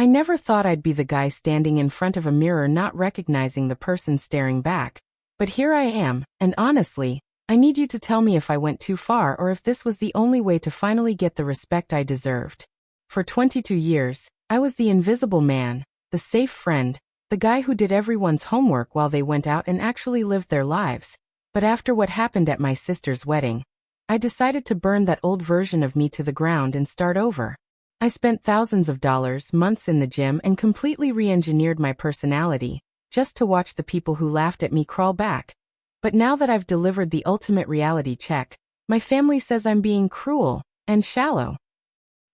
I never thought I'd be the guy standing in front of a mirror not recognizing the person staring back. But here I am, and honestly, I need you to tell me if I went too far or if this was the only way to finally get the respect I deserved. For 22 years, I was the invisible man, the safe friend, the guy who did everyone's homework while they went out and actually lived their lives. But after what happened at my sister's wedding, I decided to burn that old version of me to the ground and start over. I spent thousands of dollars, months in the gym, and completely re-engineered my personality, just to watch the people who laughed at me crawl back. But now that I've delivered the ultimate reality check, my family says I'm being cruel and shallow.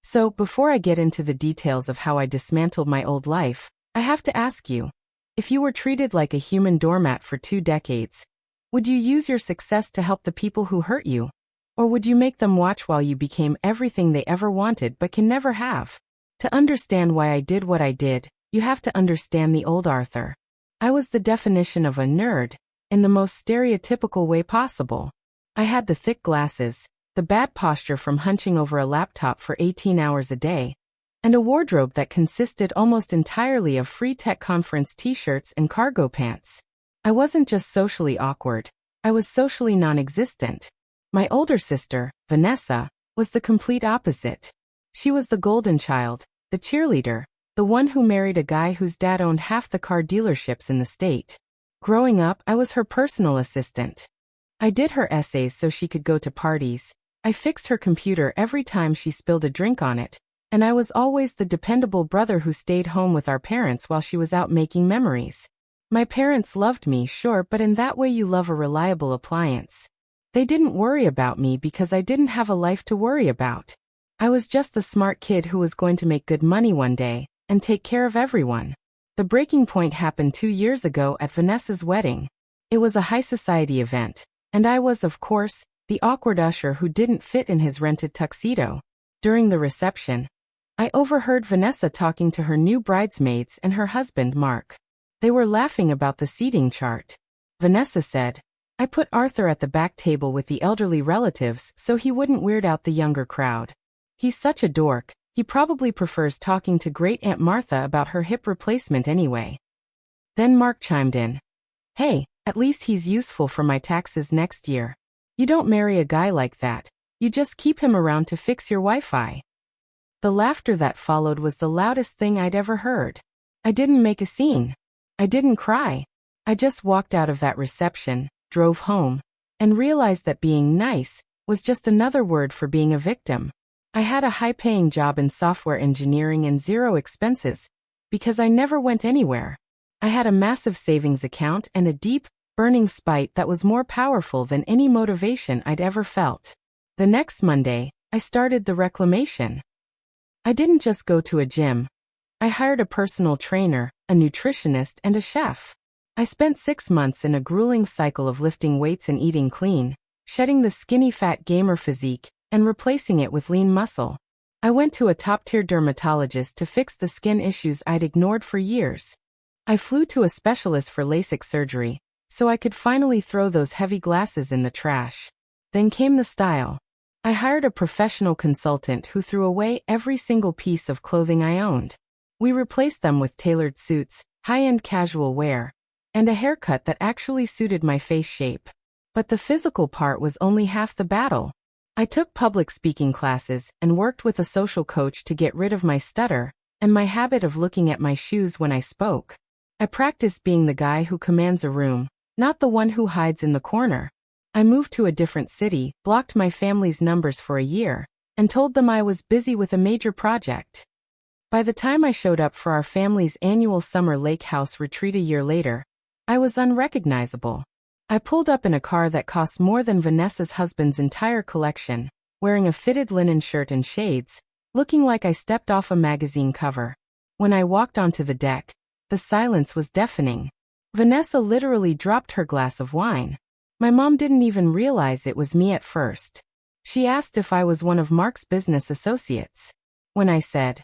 So, before I get into the details of how I dismantled my old life, I have to ask you, if you were treated like a human doormat for 2 decades, would you use your success to help the people who hurt you? Or would you make them watch while you became everything they ever wanted but can never have? To understand why I did what I did, you have to understand the old Arthur. I was the definition of a nerd, in the most stereotypical way possible. I had the thick glasses, the bad posture from hunching over a laptop for 18 hours a day, and a wardrobe that consisted almost entirely of free tech conference t-shirts and cargo pants. I wasn't just socially awkward, I was socially non-existent. My older sister, Vanessa, was the complete opposite. She was the golden child, the cheerleader, the one who married a guy whose dad owned half the car dealerships in the state. Growing up, I was her personal assistant. I did her essays so she could go to parties. I fixed her computer every time she spilled a drink on it, and I was always the dependable brother who stayed home with our parents while she was out making memories. My parents loved me, sure, but in that way you love a reliable appliance. They didn't worry about me because I didn't have a life to worry about. I was just the smart kid who was going to make good money one day and take care of everyone. The breaking point happened 2 years ago at Vanessa's wedding. It was a high society event, and I was, of course, the awkward usher who didn't fit in his rented tuxedo. During the reception, I overheard Vanessa talking to her new bridesmaids and her husband Mark. They were laughing about the seating chart. Vanessa said, "I put Arthur at the back table with the elderly relatives so he wouldn't weird out the younger crowd. He's such a dork, he probably prefers talking to Great Aunt Martha about her hip replacement anyway." Then Mark chimed in, "Hey, at least he's useful for my taxes next year. You don't marry a guy like that, you just keep him around to fix your Wi-Fi." The laughter that followed was the loudest thing I'd ever heard. I didn't make a scene. I didn't cry. I just walked out of that reception, drove home, and realized that being nice was just another word for being a victim. I had a high-paying job in software engineering and zero expenses, because I never went anywhere. I had a massive savings account and a deep, burning spite that was more powerful than any motivation I'd ever felt. The next Monday, I started the reclamation. I didn't just go to a gym. I hired a personal trainer, a nutritionist, and a chef. I spent 6 months in a grueling cycle of lifting weights and eating clean, shedding the skinny fat gamer physique, and replacing it with lean muscle. I went to a top-tier dermatologist to fix the skin issues I'd ignored for years. I flew to a specialist for LASIK surgery, so I could finally throw those heavy glasses in the trash. Then came the style. I hired a professional consultant who threw away every single piece of clothing I owned. We replaced them with tailored suits, high-end casual wear, and a haircut that actually suited my face shape. But the physical part was only half the battle. I took public speaking classes and worked with a social coach to get rid of my stutter and my habit of looking at my shoes when I spoke. I practiced being the guy who commands a room, not the one who hides in the corner. I moved to a different city, blocked my family's numbers for a year, and told them I was busy with a major project. By the time I showed up for our family's annual summer lake house retreat a year later, I was unrecognizable. I pulled up in a car that cost more than Vanessa's husband's entire collection, wearing a fitted linen shirt and shades, looking like I stepped off a magazine cover. When I walked onto the deck, the silence was deafening. Vanessa literally dropped her glass of wine. My mom didn't even realize it was me at first. She asked if I was one of Mark's business associates. When I said,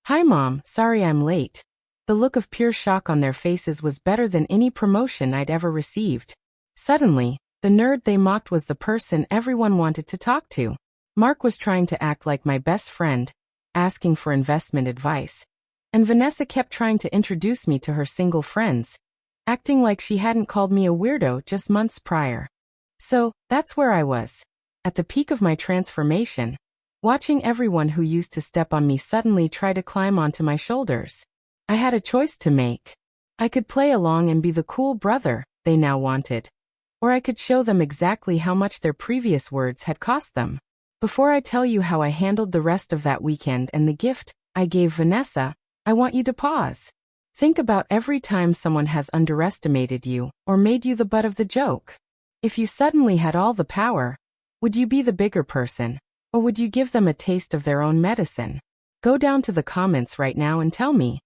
"Hi Mom, sorry I'm late," the look of pure shock on their faces was better than any promotion I'd ever received. Suddenly, the nerd they mocked was the person everyone wanted to talk to. Mark was trying to act like my best friend, asking for investment advice. And Vanessa kept trying to introduce me to her single friends, acting like she hadn't called me a weirdo just months prior. So, that's where I was, at the peak of my transformation, watching everyone who used to step on me suddenly try to climb onto my shoulders. I had a choice to make. I could play along and be the cool brother they now wanted, or I could show them exactly how much their previous words had cost them. Before I tell you how I handled the rest of that weekend and the gift I gave Vanessa, I want you to pause. Think about every time someone has underestimated you or made you the butt of the joke. If you suddenly had all the power, would you be the bigger person, or would you give them a taste of their own medicine? Go down to the comments right now and tell me.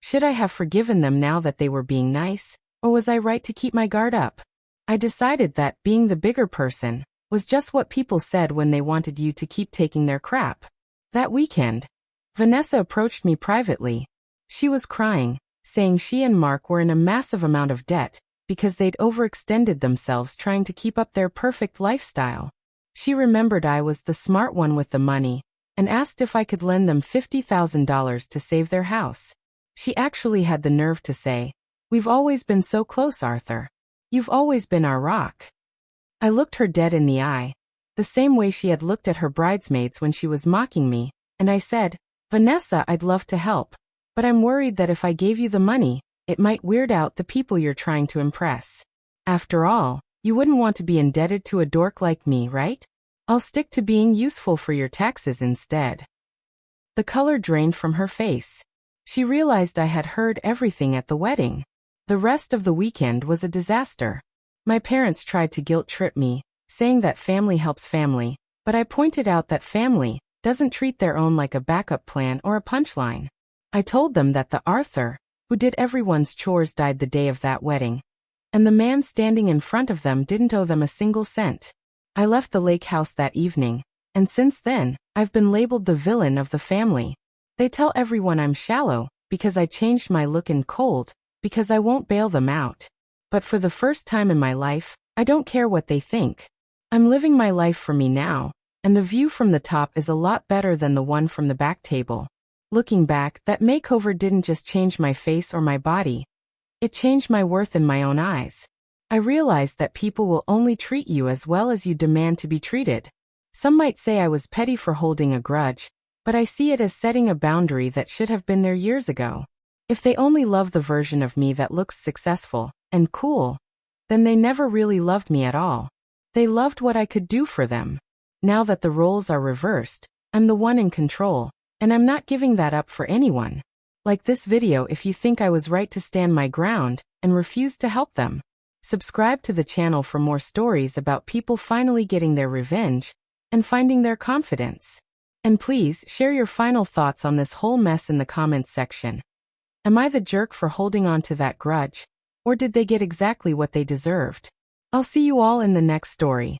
Should I have forgiven them now that they were being nice, or was I right to keep my guard up? I decided that being the bigger person was just what people said when they wanted you to keep taking their crap. That weekend, Vanessa approached me privately. She was crying, saying she and Mark were in a massive amount of debt because they'd overextended themselves trying to keep up their perfect lifestyle. She remembered I was the smart one with the money and asked if I could lend them $50,000 to save their house. She actually had the nerve to say, "We've always been so close, Arthur. You've always been our rock." I looked her dead in the eye, the same way she had looked at her bridesmaids when she was mocking me, and I said, "Vanessa, I'd love to help, but I'm worried that if I gave you the money, it might weird out the people you're trying to impress. After all, you wouldn't want to be indebted to a dork like me, right? I'll stick to being useful for your taxes instead." The color drained from her face. She realized I had heard everything at the wedding. The rest of the weekend was a disaster. My parents tried to guilt-trip me, saying that family helps family, but I pointed out that family doesn't treat their own like a backup plan or a punchline. I told them that the Arthur, who did everyone's chores, died the day of that wedding, and the man standing in front of them didn't owe them a single cent. I left the lake house that evening, and since then, I've been labeled the villain of the family. They tell everyone I'm shallow because I changed my look and cold because I won't bail them out. But for the first time in my life, I don't care what they think. I'm living my life for me now, and the view from the top is a lot better than the one from the back table. Looking back, that makeover didn't just change my face or my body. It changed my worth in my own eyes. I realized that people will only treat you as well as you demand to be treated. Some might say I was petty for holding a grudge, but I see it as setting a boundary that should have been there years ago. If they only love the version of me that looks successful and cool, then they never really loved me at all. They loved what I could do for them. Now that the roles are reversed, I'm the one in control, and I'm not giving that up for anyone. Like this video if you think I was right to stand my ground and refuse to help them. Subscribe to the channel for more stories about people finally getting their revenge and finding their confidence. And please share your final thoughts on this whole mess in the comments section. Am I the jerk for holding on to that grudge, or did they get exactly what they deserved? I'll see you all in the next story.